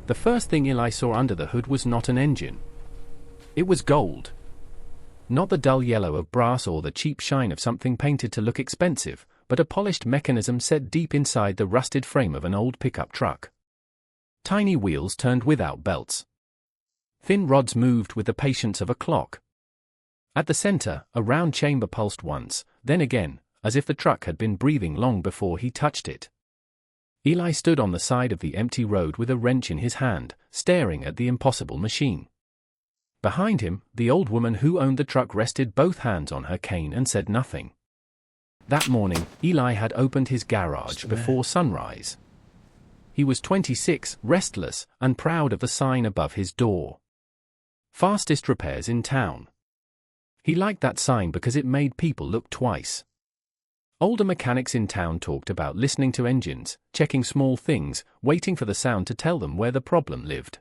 The first thing Eli saw under the hood was not an engine. It was gold. Not the dull yellow of brass or the cheap shine of something painted to look expensive, but a polished mechanism set deep inside the rusted frame of an old pickup truck. Tiny wheels turned without belts. Thin rods moved with the patience of a clock. At the center, a round chamber pulsed once, then again, as if the truck had been breathing long before he touched it. Eli stood on the side of the empty road with a wrench in his hand, staring at the impossible machine. Behind him, the old woman who owned the truck rested both hands on her cane and said nothing. That morning, Eli had opened his garage before sunrise. He was 26, restless, and proud of the sign above his door. Fastest repairs in town. He liked that sign because it made people look twice. Older mechanics in town talked about listening to engines, checking small things, waiting for the sound to tell them where the problem lived.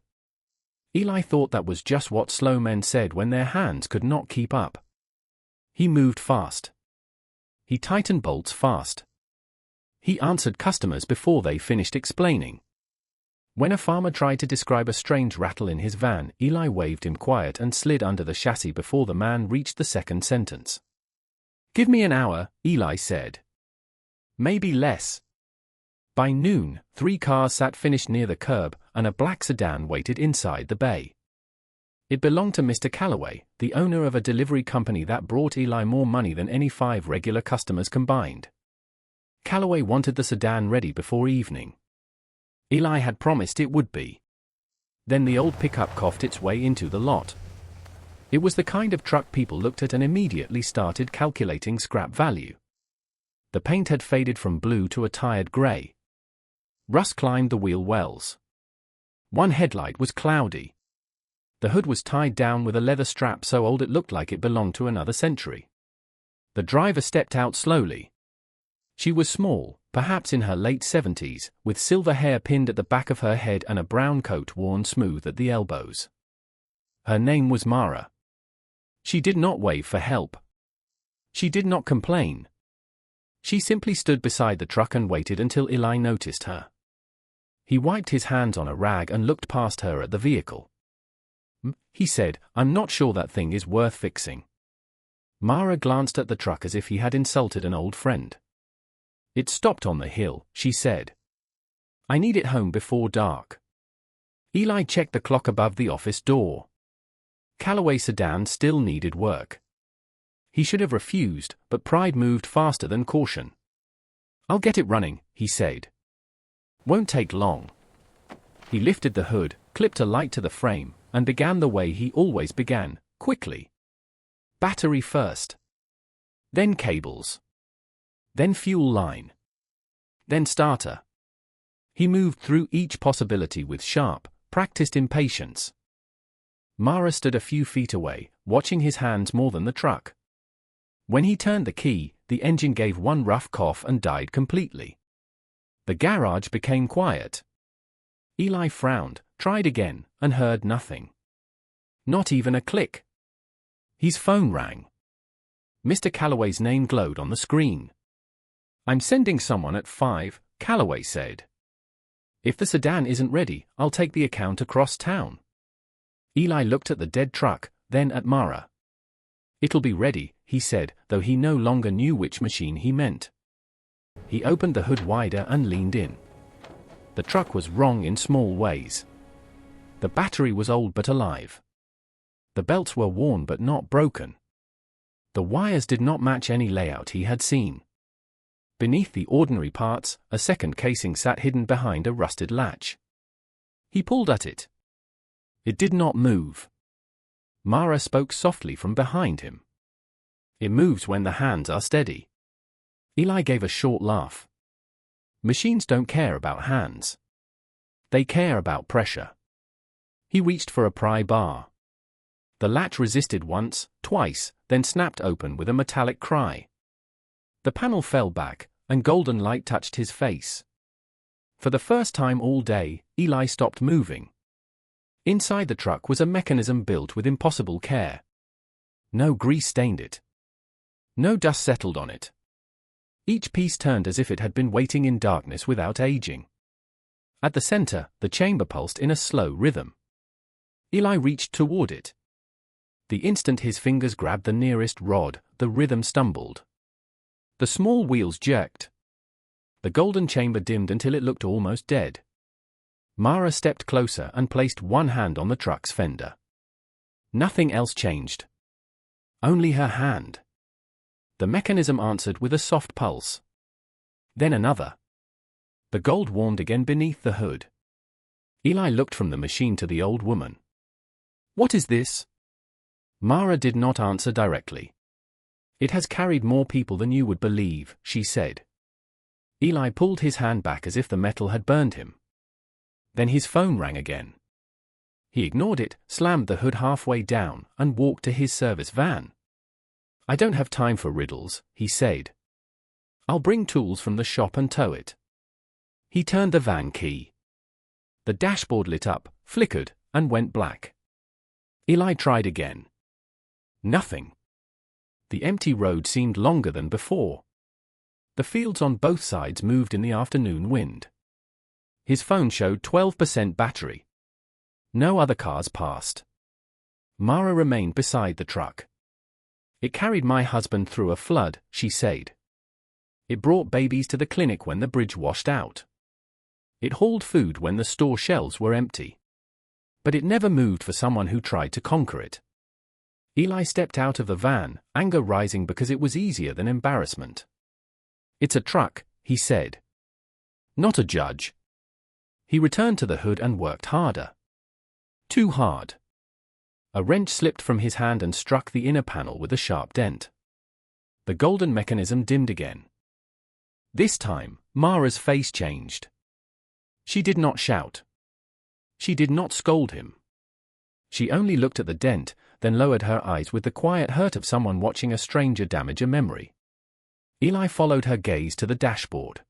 Eli thought that was just what slow men said when their hands could not keep up. He moved fast. He tightened bolts fast. He answered customers before they finished explaining. When a farmer tried to describe a strange rattle in his van, Eli waved him quiet and slid under the chassis before the man reached the second sentence. "Give me an hour," Eli said. "Maybe less." By noon, 3 cars sat finished near the curb, and a black sedan waited inside the bay. It belonged to Mr. Calloway, the owner of a delivery company that brought Eli more money than any 5 regular customers combined. Calloway wanted the sedan ready before evening. Eli had promised it would be. Then the old pickup coughed its way into the lot. It was the kind of truck people looked at and immediately started calculating scrap value. The paint had faded from blue to a tired gray. Rust climbed the wheel wells. One headlight was cloudy. The hood was tied down with a leather strap so old it looked like it belonged to another century. The driver stepped out slowly. She was small, perhaps in her late 70s, with silver hair pinned at the back of her head and a brown coat worn smooth at the elbows. Her name was Mara. She did not wave for help. She did not complain. She simply stood beside the truck and waited until Eli noticed her. He wiped his hands on a rag and looked past her at the vehicle. He said, "I'm not sure that thing is worth fixing." Mara glanced at the truck as if he had insulted an old friend. "It stopped on the hill," she said. "I need it home before dark." Eli checked the clock above the office door. Calloway sedan still needed work. He should have refused, but pride moved faster than caution. "I'll get it running," he said. "Won't take long." He lifted the hood, clipped a light to the frame, and began the way he always began, quickly. Battery first. Then cables. Then fuel line. Then starter. He moved through each possibility with sharp, practiced impatience. Mara stood a few feet away, watching his hands more than the truck. When he turned the key, the engine gave one rough cough and died completely. The garage became quiet. Eli frowned, tried again, and heard nothing. Not even a click. His phone rang. Mr. Calloway's name glowed on the screen. "I'm sending someone at 5, Calloway said. "If the sedan isn't ready, I'll take the account across town." Eli looked at the dead truck, then at Mara. "It'll be ready," he said, though he no longer knew which machine he meant. He opened the hood wider and leaned in. The truck was wrong in small ways. The battery was old but alive. The belts were worn but not broken. The wires did not match any layout he had seen. Beneath the ordinary parts, a second casing sat hidden behind a rusted latch. He pulled at it. It did not move. Mara spoke softly from behind him. "It moves when the hands are steady." Eli gave a short laugh. Machines don't care about hands. They care about pressure. He reached for a pry bar. The latch resisted once, twice, then snapped open with a metallic cry. The panel fell back, and golden light touched his face. For the first time all day, Eli stopped moving. Inside the truck was a mechanism built with impossible care. No grease stained it. No dust settled on it. Each piece turned as if it had been waiting in darkness without aging. At the center, the chamber pulsed in a slow rhythm. Eli reached toward it. The instant his fingers grabbed the nearest rod, the rhythm stumbled. The small wheels jerked. The golden chamber dimmed until it looked almost dead. Mara stepped closer and placed one hand on the truck's fender. Nothing else changed. Only her hand. The mechanism answered with a soft pulse. Then another. The gold warmed again beneath the hood. Eli looked from the machine to the old woman. "What is this?" Mara did not answer directly. "It has carried more people than you would believe," she said. Eli pulled his hand back as if the metal had burned him. Then his phone rang again. He ignored it, slammed the hood halfway down, and walked to his service van. "I don't have time for riddles," he said. "I'll bring tools from the shop and tow it." He turned the van key. The dashboard lit up, flickered, and went black. Eli tried again. Nothing. The empty road seemed longer than before. The fields on both sides moved in the afternoon wind. His phone showed 12% battery. No other cars passed. Mara remained beside the truck. "It carried my husband through a flood," she said. "It brought babies to the clinic when the bridge washed out. It hauled food when the store shelves were empty. But it never moved for someone who tried to conquer it." Eli stepped out of the van, anger rising because it was easier than embarrassment. "It's a truck," he said. "Not a judge." He returned to the hood and worked harder. Too hard. A wrench slipped from his hand and struck the inner panel with a sharp dent. The golden mechanism dimmed again. This time, Mara's face changed. She did not shout. She did not scold him. She only looked at the dent, then lowered her eyes with the quiet hurt of someone watching a stranger damage a memory. Eli followed her gaze to the dashboard.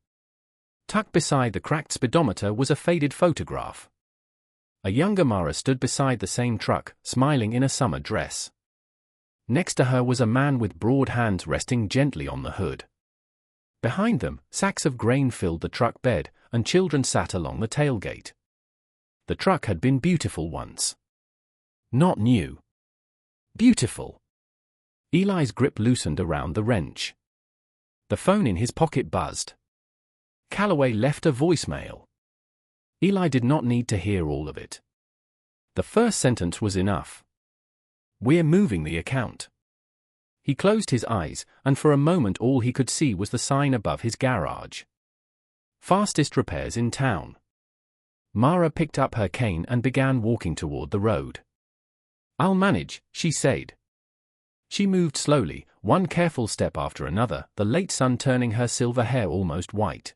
Tucked beside the cracked speedometer was a faded photograph. A younger Mara stood beside the same truck, smiling in a summer dress. Next to her was a man with broad hands resting gently on the hood. Behind them, sacks of grain filled the truck bed, and children sat along the tailgate. The truck had been beautiful once. Not new. Beautiful. Eli's grip loosened around the wrench. The phone in his pocket buzzed. Calloway left a voicemail. Eli did not need to hear all of it. The first sentence was enough. "We're moving the account." He closed his eyes, and for a moment all he could see was the sign above his garage. "Fastest repairs in town." Mara picked up her cane and began walking toward the road. "I'll manage," she said. She moved slowly, one careful step after another, the late sun turning her silver hair almost white.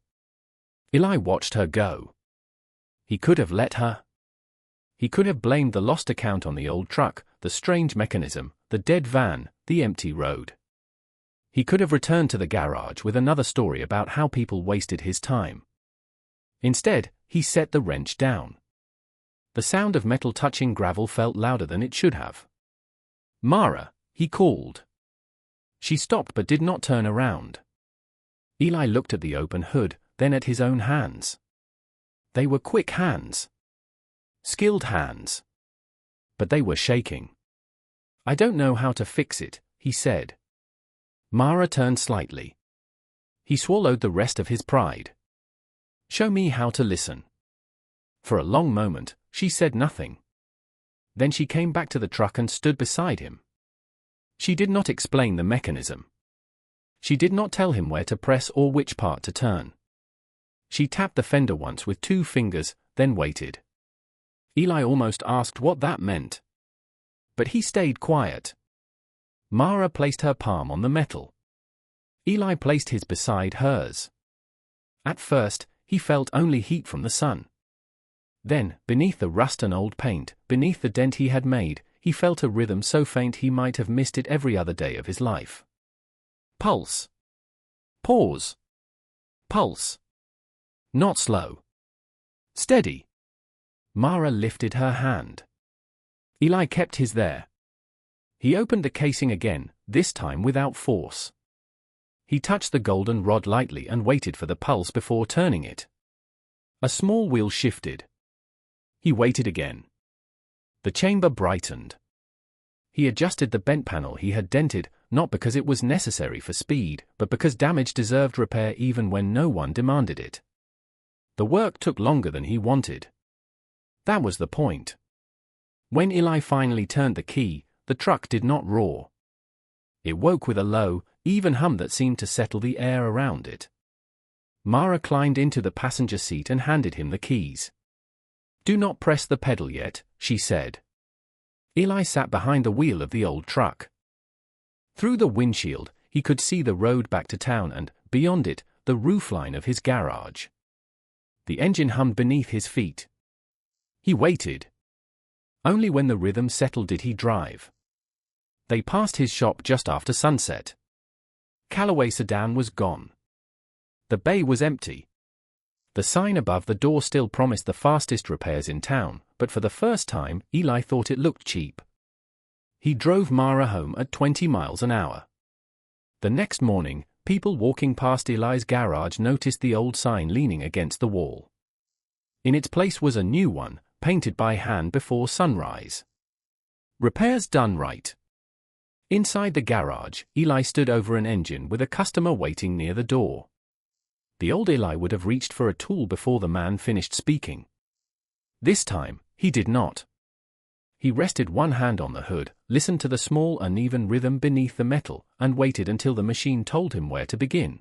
Eli watched her go. He could have let her. He could have blamed the lost account on the old truck, the strange mechanism, the dead van, the empty road. He could have returned to the garage with another story about how people wasted his time. Instead, he set the wrench down. The sound of metal touching gravel felt louder than it should have. "Mara," he called. She stopped but did not turn around. Eli looked at the open hood, then at his own hands. They were quick hands. Skilled hands. But they were shaking. "I don't know how to fix it," he said. Mara turned slightly. He swallowed the rest of his pride. "Show me how to listen." For a long moment, she said nothing. Then she came back to the truck and stood beside him. She did not explain the mechanism. She did not tell him where to press or which part to turn. She tapped the fender once with 2 fingers, then waited. Eli almost asked what that meant. But he stayed quiet. Mara placed her palm on the metal. Eli placed his beside hers. At first, he felt only heat from the sun. Then, beneath the rust and old paint, beneath the dent he had made, he felt a rhythm so faint he might have missed it every other day of his life. Pulse. Pause. Pulse. Not slow. Steady. Mara lifted her hand. Eli kept his there. He opened the casing again, this time without force. He touched the golden rod lightly and waited for the pulse before turning it. A small wheel shifted. He waited again. The chamber brightened. He adjusted the bent panel he had dented, not because it was necessary for speed, but because damage deserved repair even when no one demanded it. The work took longer than he wanted. That was the point. When Eli finally turned the key, the truck did not roar. It woke with a low, even hum that seemed to settle the air around it. Mara climbed into the passenger seat and handed him the keys. "Do not press the pedal yet," she said. Eli sat behind the wheel of the old truck. Through the windshield, he could see the road back to town and, beyond it, the roofline of his garage. The engine hummed beneath his feet. He waited. Only when the rhythm settled did he drive. They passed his shop just after sunset. Callaway sedan was gone. The bay was empty. The sign above the door still promised the fastest repairs in town, but for the first time, Eli thought it looked cheap. He drove Mara home at 20 miles an hour. The next morning, people walking past Eli's garage noticed the old sign leaning against the wall. In its place was a new one, painted by hand before sunrise. Repairs done right. Inside the garage, Eli stood over an engine with a customer waiting near the door. The old Eli would have reached for a tool before the man finished speaking. This time, he did not. He rested one hand on the hood, listened to the small uneven rhythm beneath the metal, and waited until the machine told him where to begin.